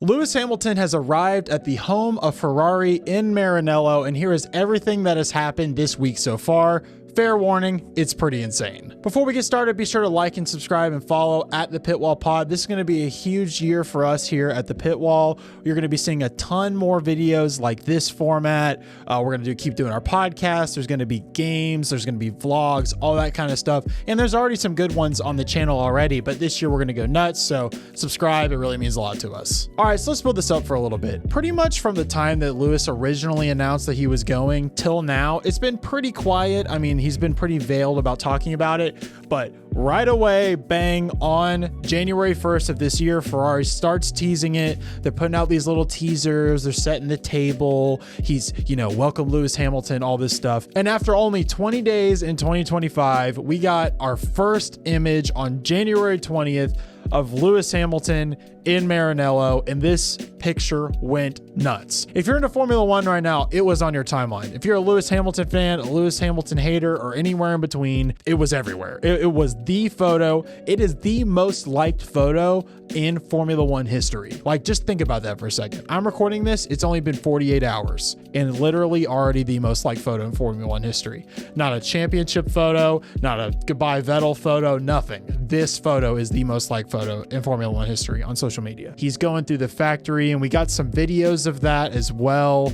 Lewis Hamilton has arrived at the home of Ferrari in Maranello, and here is everything that has happened this week so far. Fair warning, it's pretty insane. Before we get started, be sure to like and subscribe and follow at the Pitwall Pod. This is going to be a huge year for us here at the Pitwall. You're going to be seeing a ton more videos like this format. We're going to keep doing our podcast. There's going to be games. There's going to be vlogs, all that kind of stuff. And there's already some good ones on the channel already, but this year we're going to go nuts. So subscribe. It really means a lot to us. All right, so let's build this up for a little bit. Pretty much from the time that Lewis originally announced that he was going till now, it's been pretty quiet. I mean, he's been pretty veiled about talking about it, but right away, bang, on January 1st of this year, Ferrari starts teasing it. They're putting out these little teasers. They're setting the table. He's, welcome Lewis Hamilton, all this stuff. And after only 20 days in 2025, we got our first image on January 20th of Lewis Hamilton in Maranello, and this picture went nuts. If you're into Formula One right now, it was on your timeline. If you're a Lewis Hamilton fan, a Lewis Hamilton hater, or anywhere in between, it was everywhere. It was the photo. It is the most liked photo in Formula One history. Like, just think about that for a second. I'm recording this. It's only been 48 hours and literally already the most liked photo in Formula One history. Not a championship photo, not a goodbye Vettel photo, nothing. This photo is the most liked photo in Formula One history on social media. He's going through the factory, and we got some videos of that as well.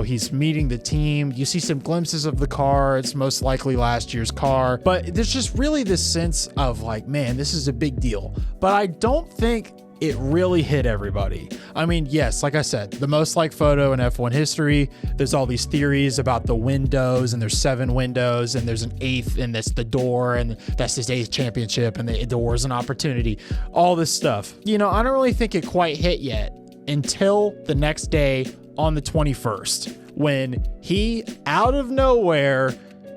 He's meeting the team. You see some glimpses of the car. It's most likely last year's car, but there's just really this sense of like, man, this is a big deal. But I don't think it really hit everybody. I mean, yes, like I said, the most liked photo in F1 history. There's all these theories about the windows, and there's 7 windows, and there's an 8th, and that's the door, and that's his 8th championship, and the door is an opportunity, all this stuff. I don't really think it quite hit yet until the next day on the 21st, when he, out of nowhere,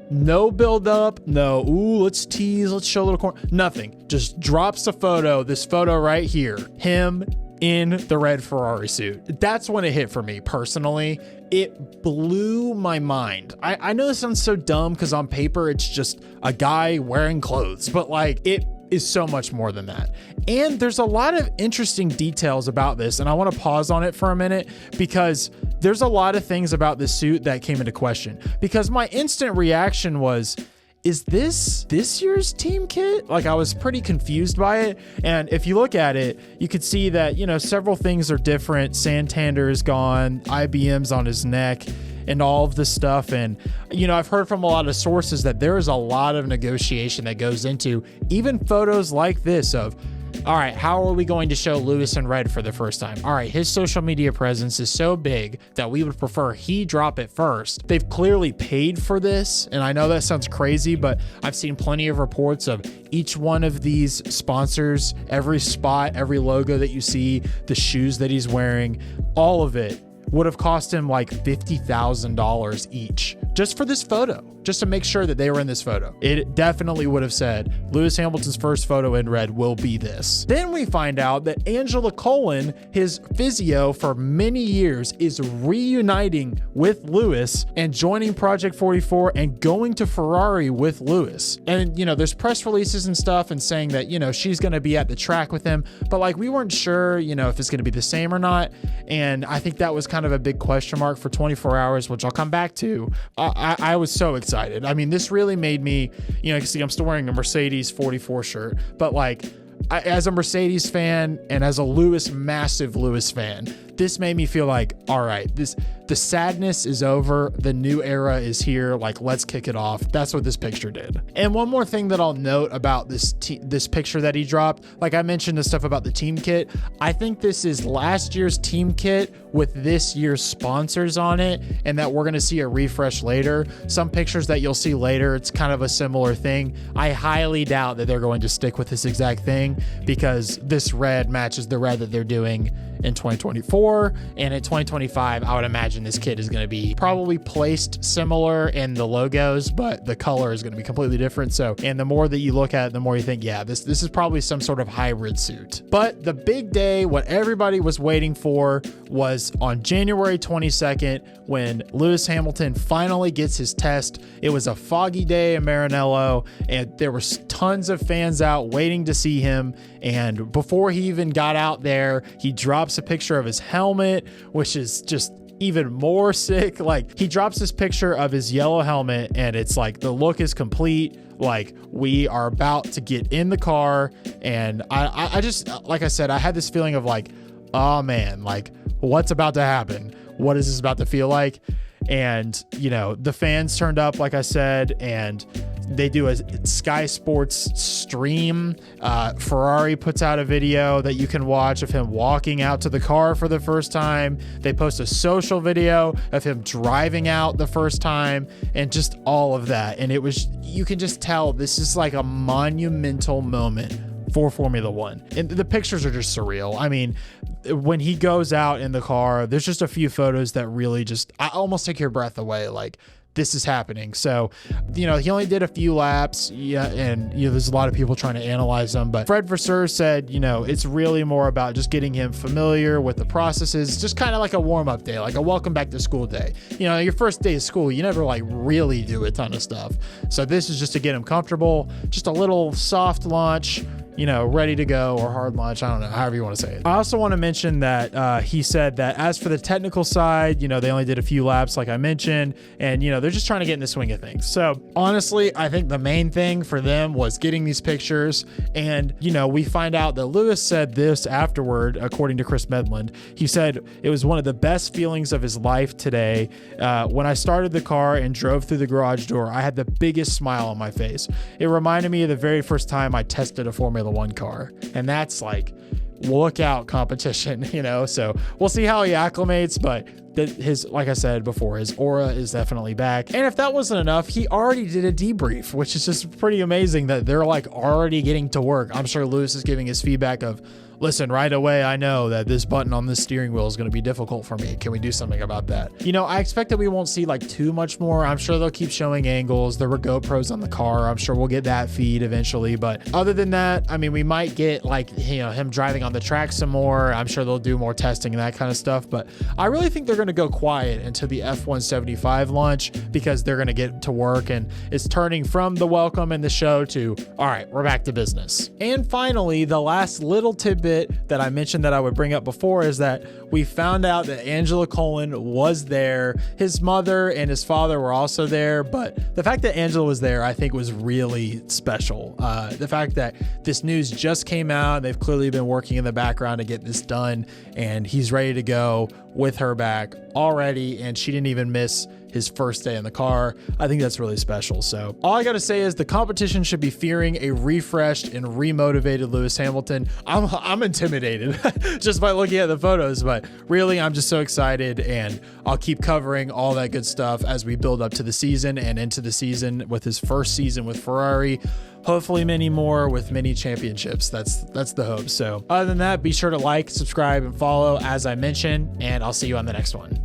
no build up, no, let's tease, let's show a little corner, nothing. Just drops a photo, this photo right here, him in the red Ferrari suit. That's when it hit for me personally. It blew my mind. I know this sounds so dumb because on paper it's just a guy wearing clothes, but like it is so much more than that. And there's a lot of interesting details about this, and I want to pause on it for a minute because there's a lot of things about this suit that came into question, because my instant reaction was, is this year's team kit? Like, I was pretty confused by it. And if you look at it, you could see that, several things are different. Santander is gone, IBM's on his neck, and all of this stuff. And, I've heard from a lot of sources that there is a lot of negotiation that goes into even photos like this of, all right, how are we going to show Lewis in red for the first time? All right, his social media presence is so big that we would prefer he drop it first. They've clearly paid for this, and I know that sounds crazy, but I've seen plenty of reports of each one of these sponsors, every spot, every logo that you see, the shoes that he's wearing, all of it would have cost him like $50,000 each just for this photo, just to make sure that they were in this photo. It definitely would have said Lewis Hamilton's first photo in red will be this. Then we find out that Angela Cullen, his physio for many years, is reuniting with Lewis and joining Project 44 and going to Ferrari with Lewis. And, there's press releases and stuff and saying that, she's going to be at the track with him, but like we weren't sure, if it's going to be the same or not. And I think that was kind of a big question mark for 24 hours, which I'll come back to. I was so excited. I mean, this really made me, you can see I'm still wearing a Mercedes 44 shirt, but like, as a Mercedes fan and as a massive Lewis fan, this made me feel like, all right, the sadness is over. The new era is here. Like, let's kick it off. That's what this picture did. And one more thing that I'll note about this picture that he dropped, like I mentioned the stuff about the team kit. I think this is last year's team kit with this year's sponsors on it, and that we're going to see a refresh later. Some pictures that you'll see later, it's kind of a similar thing. I highly doubt that they're going to stick with this exact thing because this red matches the red that they're doing in 2024, and in 2025 I would imagine this kit is going to be probably placed similar in the logos, but the color is going to be completely different. So, and the more that you look at it, the more you think, yeah, this is probably some sort of hybrid suit. But the big day, what everybody was waiting for, was on January 22nd when Lewis Hamilton finally gets his test. It was a foggy day in Maranello, and there were tons of fans out waiting to see him. And before he even got out there, he drops a picture of his helmet, which is just even more sick. Like, he drops this picture of his yellow helmet and it's like the look is complete. Like, we are about to get in the car. And I just, like I said, I had this feeling of like, oh man, like what's about to happen? What is this about to feel like? And, you know, the fans turned up, like I said, and they do a Sky Sports stream. Ferrari puts out a video that you can watch of him walking out to the car for the first time. They post a social video of him driving out the first time and just all of that. And it was, you can just tell this is like a monumental moment for Formula One. And the pictures are just surreal. I mean, when he goes out in the car, there's just a few photos that really just, I almost take your breath away. Like, this is happening. So, you know, he only did a few laps. Yeah. And, you know, there's a lot of people trying to analyze them, but Fred Vasseur said, you know, it's really more about just getting him familiar with the processes, just kind of like a warm-up day, like a welcome back to school day. You know, your first day of school, you never like really do a ton of stuff. So this is just to get him comfortable, just a little soft launch, you know, ready to go, or hard launch. I don't know, however you want to say it. I also want to mention that he said that as for the technical side, you know, they only did a few laps, like I mentioned, and, you know, they're just trying to get in the swing of things. So honestly, I think the main thing for them was getting these pictures. And, you know, we find out that Lewis said this afterward, according to Chris Medland. He said, it was one of the best feelings of his life today. When I started the car and drove through the garage door, I had the biggest smile on my face. It reminded me of the very first time I tested a Formula One car. And that's like, look out competition, you know? So we'll see how he acclimates, but his, like I said before, his aura is definitely back. And if that wasn't enough, he already did a debrief, which is just pretty amazing that they're like already getting to work. I'm sure Lewis is giving his feedback of, listen, right away, I know that this button on this steering wheel is going to be difficult for me. Can we do something about that? You know, I expect that we won't see like too much more. I'm sure they'll keep showing angles. There were GoPros on the car. I'm sure we'll get that feed eventually. But other than that, I mean, we might get like, you know, him driving on the track some more. I'm sure they'll do more testing and that kind of stuff. But I really think they're going to go quiet until the F175 launch, because they're going to get to work, and it's turning from the welcome and the show to, all right, we're back to business. And finally, the last little tidbit that I mentioned that I would bring up before is that we found out that Angela Colen was there. His mother and his father were also there, but the fact that Angela was there, I think, was really special. The fact that this news just came out, they've clearly been working in the background to get this done, and he's ready to go with her back already, and she didn't even miss his first day in the car. I think that's really special. So all I got to say is the competition should be fearing a refreshed and remotivated Lewis Hamilton. I'm intimidated just by looking at the photos, but really I'm just so excited, and I'll keep covering all that good stuff as we build up to the season and into the season with his first season with Ferrari. Hopefully many more with many championships. That's the hope. So other than that, be sure to like, subscribe, and follow as I mentioned, and I'll see you on the next one.